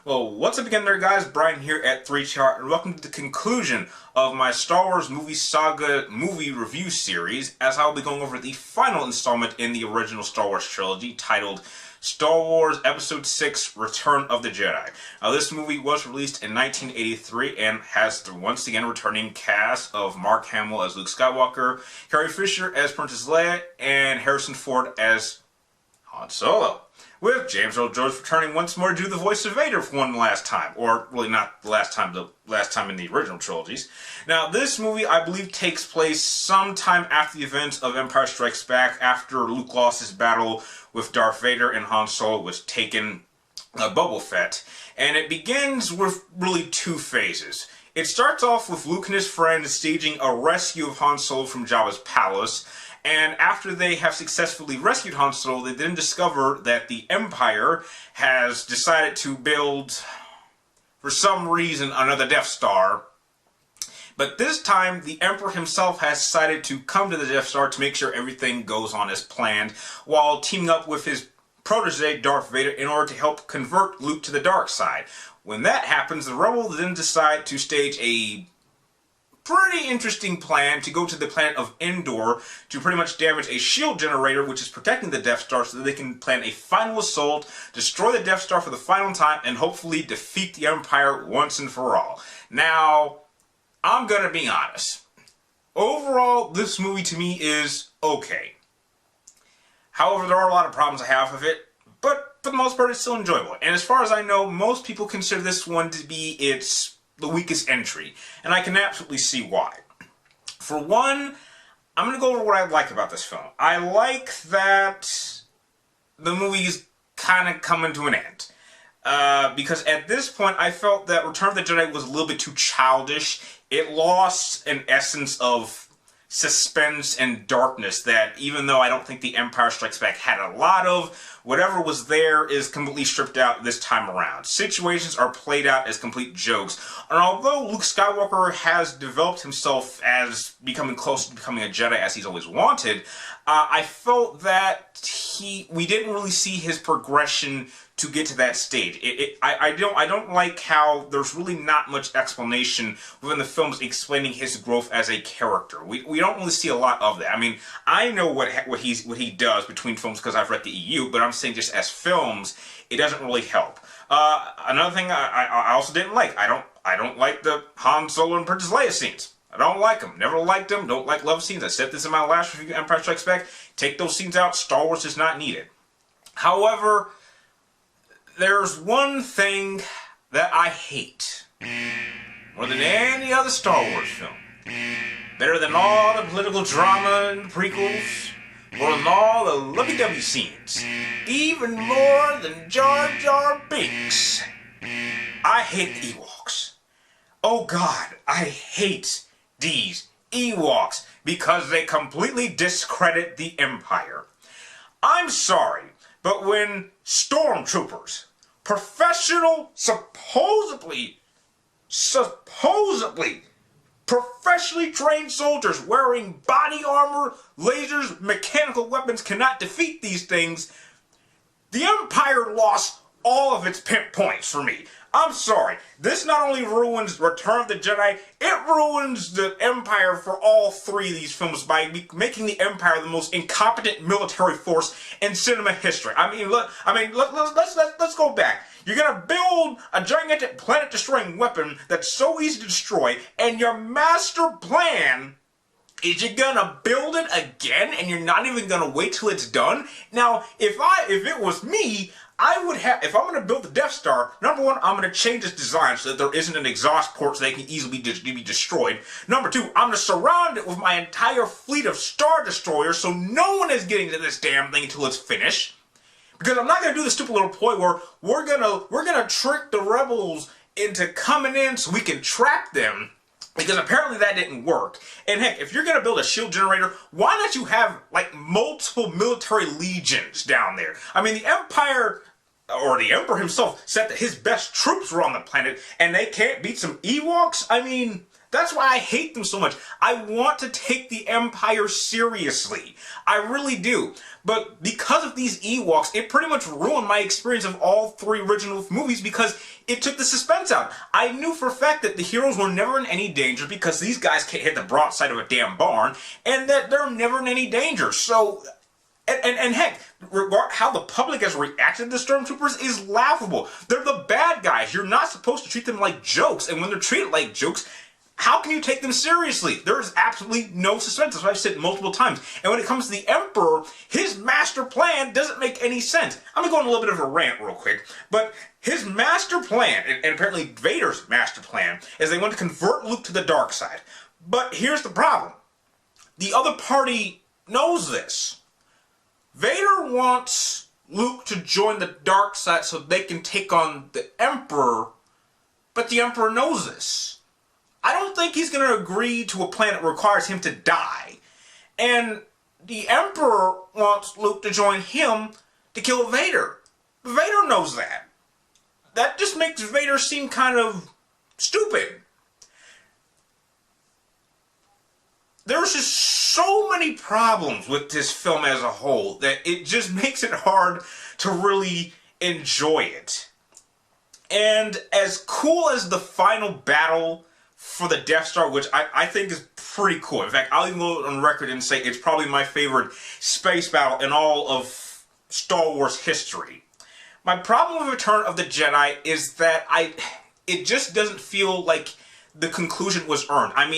Well, what's up again there, guys? Brian here at 3Chart, and welcome to the conclusion of my Star Wars movie saga movie review series, as I'll be going over the final installment in the original Star Wars trilogy, titled Star Wars Episode 6, Return of the Jedi. Now, this movie was released in 1983 and has the once again returning cast of Mark Hamill as Luke Skywalker, Carrie Fisher as Princess Leia, and Harrison Ford as Han Solo, with James Earl Jones returning once more to do the voice of Vader for one last time. Or, really not the last time in the original trilogies. Now, this movie, I believe, takes place sometime after the events of Empire Strikes Back, after Luke lost his battle with Darth Vader and Han Solo was taken Boba Fett. And it begins with really two phases. It starts off with Luke and his friend staging a rescue of Han Solo from Jabba's palace. And after they have successfully rescued Han Solo, they then discover that the Empire has decided to build, for some reason, another Death Star. But this time, the Emperor himself has decided to come to the Death Star to make sure everything goes on as planned, while teaming up with his protege, Darth Vader, in order to help convert Luke to the dark side. When that happens, the rebels then decide to stage a pretty interesting plan to go to the planet of Endor to pretty much damage a shield generator which is protecting the Death Star so that they can plan a final assault, destroy the Death Star for the final time, and hopefully defeat the Empire once and for all. Now, I'm gonna be honest. Overall, this movie to me is okay. However, there are a lot of problems I have with it, but for the most part it's still enjoyable. And as far as I know, most people consider this one to be the weakest entry, and I can absolutely see why. For one, I'm going to go over what I like about this film. I like that the movie's kind of coming to an end. Because at this point, I felt that Return of the Jedi was a little bit too childish. It lost an essence of suspense and darkness that, even though I don't think the Empire Strikes Back had a lot of, whatever was there is completely stripped out this time around. Situations are played out as complete jokes. And although Luke Skywalker has developed himself as becoming close to becoming a Jedi as he's always wanted, I felt that we didn't really see his progression to get to that stage. I don't like how there's really not much explanation within the films explaining his growth as a character. We don't really see a lot of that. I mean, I know what he does between films because I've read the EU, but I'm saying just as films, it doesn't really help. Another thing I also didn't like, I don't like the Han Solo and Princess Leia scenes. I don't like them. Never liked them. Don't like love scenes. I said this in my last review, Empire Strikes Back. Take those scenes out. Star Wars is not needed. However, there's one thing that I hate more than any other Star Wars film. Better than all the political drama in the prequels, more than all the lovey-dovey scenes, even more than Jar Jar Binks. I hate the Ewoks. Oh God, I hate these Ewoks because they completely discredit the Empire. I'm sorry, but when stormtroopers, professional, supposedly professionally trained soldiers wearing body armor, lasers, mechanical weapons cannot defeat these things, the Empire lost all of its pimp points for me. I'm sorry. This not only ruins Return of the Jedi, it ruins the Empire for all three of these films by making the Empire the most incompetent military force in cinema history. Let's go back. You're gonna build a gigantic planet-destroying weapon that's so easy to destroy, and your master plan is you're gonna build it again, and you're not even gonna wait till it's done? Now, if it was me, if I'm going to build the Death Star, number one, I'm going to change its design so that there isn't an exhaust port so they can easily be destroyed. Number two, I'm going to surround it with my entire fleet of Star Destroyers so no one is getting to this damn thing until it's finished. Because I'm not going to do the stupid little ploy where we're gonna trick the rebels into coming in so we can trap them. Because apparently that didn't work. And heck, if you're going to build a shield generator, why not you have, like, multiple military legions down there? I mean, the Empire, or the Emperor himself, said that his best troops were on the planet, and they can't beat some Ewoks? I mean, That's why I hate them so much. I want to take the Empire seriously. I really do. But because of these Ewoks, it pretty much ruined my experience of all three original movies because it took the suspense out. I knew for a fact that the heroes were never in any danger because these guys can't hit the broadside of a damn barn, and that they're never in any danger. So, and heck, how the public has reacted to the Stormtroopers is laughable. They're the bad guys. You're not supposed to treat them like jokes, and when they're treated like jokes, how can you take them seriously? There is absolutely no suspense. That's what I've said multiple times. And when it comes to the Emperor, his master plan doesn't make any sense. I'm going to go on a little bit of a rant real quick, but his master plan, and apparently Vader's master plan, is they want to convert Luke to the dark side. But here's the problem. The other party knows this. Vader wants Luke to join the dark side so they can take on the Emperor, but the Emperor knows this. I don't think he's going to agree to a plan that requires him to die. And the Emperor wants Luke to join him to kill Vader. Vader knows that. That just makes Vader seem kind of stupid. There's just so many problems with this film as a whole that it just makes it hard to really enjoy it. And as cool as the final battle for the Death Star, which I think is pretty cool. In fact, I'll even go on record and say it's probably my favorite space battle in all of Star Wars history. My problem with Return of the Jedi is that it just doesn't feel like the conclusion was earned. I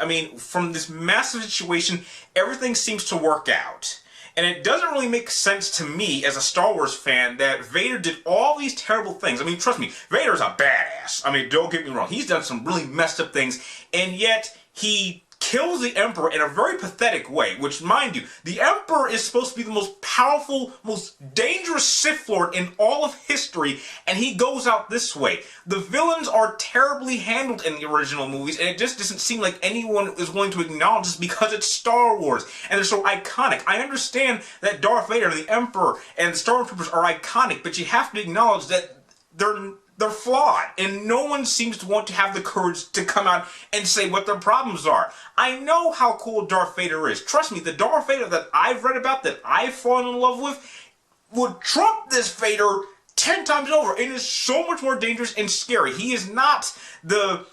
mean, from this massive situation, everything seems to work out. And it doesn't really make sense to me as a Star Wars fan that Vader did all these terrible things. I mean, trust me, Vader's a badass. I mean, don't get me wrong. He's done some really messed up things, and yet he kills the Emperor in a very pathetic way, which, mind you, the Emperor is supposed to be the most powerful, most dangerous Sith Lord in all of history, and he goes out this way. The villains are terribly handled in the original movies, and it just doesn't seem like anyone is willing to acknowledge this because it's Star Wars, and they're so iconic. I understand that Darth Vader, the Emperor, and the Stormtroopers are iconic, but you have to acknowledge that they're flawed, and no one seems to want to have the courage to come out and say what their problems are. I know how cool Darth Vader is. Trust me, the Darth Vader that I've read about, that I've fallen in love with, would trump this Vader 10 times over. It is so much more dangerous and scary. He is not the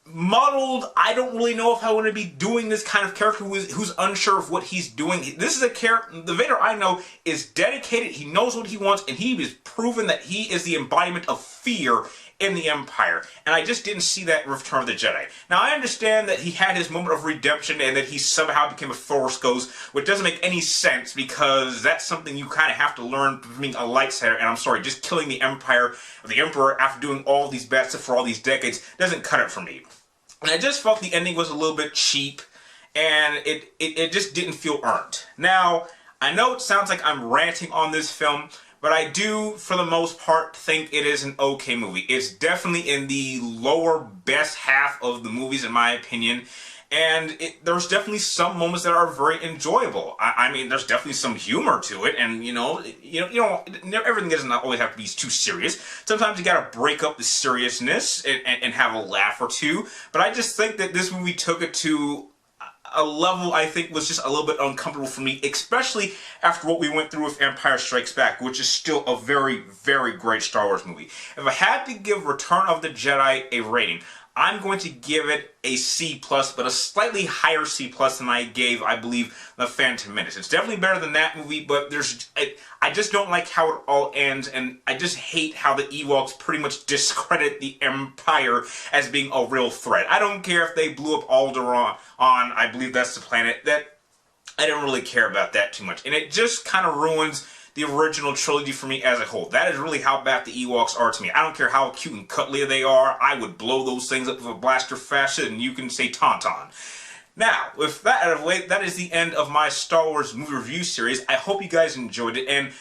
muddled, I don't really know if I want to be doing this kind of character who's unsure of what he's doing. This is a character, the Vader I know is dedicated, he knows what he wants, and he has proven that he is the embodiment of fear in the Empire. And I just didn't see that in Return of the Jedi. Now, I understand that he had his moment of redemption and that he somehow became a Force Ghost, which doesn't make any sense because that's something you kind of have to learn from being a lightsaber. And I'm sorry, just killing the Empire, or the Emperor, after doing all these bad stuff for all these decades doesn't cut it for me. And I just felt the ending was a little bit cheap, and it just didn't feel earned. Now, I know it sounds like I'm ranting on this film, but I do, for the most part, think it is an okay movie. It's definitely in the lower best half of the movies, in my opinion. And there's definitely some moments that are very enjoyable. I mean, there's definitely some humor to it, and you know, everything doesn't always have to be too serious. Sometimes you gotta break up the seriousness and have a laugh or two. But I just think that this movie took it to a level I think was just a little bit uncomfortable for me, especially after what we went through with Empire Strikes Back, which is still a very, very great Star Wars movie. If I had to give Return of the Jedi a rating, I'm going to give it a C+, but a slightly higher C+ than I gave, I believe, The Phantom Menace. It's definitely better than that movie, but I just don't like how it all ends, and I just hate how the Ewoks pretty much discredit the Empire as being a real threat. I don't care if they blew up Alderaan, I believe that's the planet, that I don't really care about that too much. And it just kind of ruins the original trilogy for me as a whole. That is really how bad the Ewoks are to me. I don't care how cute and cuddly they are. I would blow those things up with a blaster faster than you can say Tauntaun. Now, with that out of the way, that is the end of my Star Wars movie review series. I hope you guys enjoyed it, and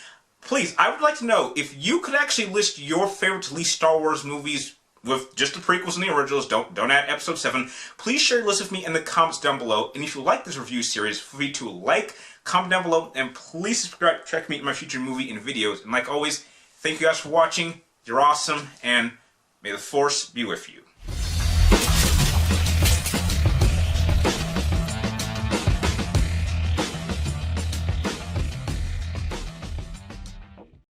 please, I would like to know if you could actually list your favorite to least Star Wars movies with just the prequels and the originals, don't add Episode 7, please share your list with me in the comments down below. And if you like this review series, feel free to like, comment down below, and please subscribe to check me in my future movie and videos. And like always, thank you guys for watching. You're awesome, and may the Force be with you.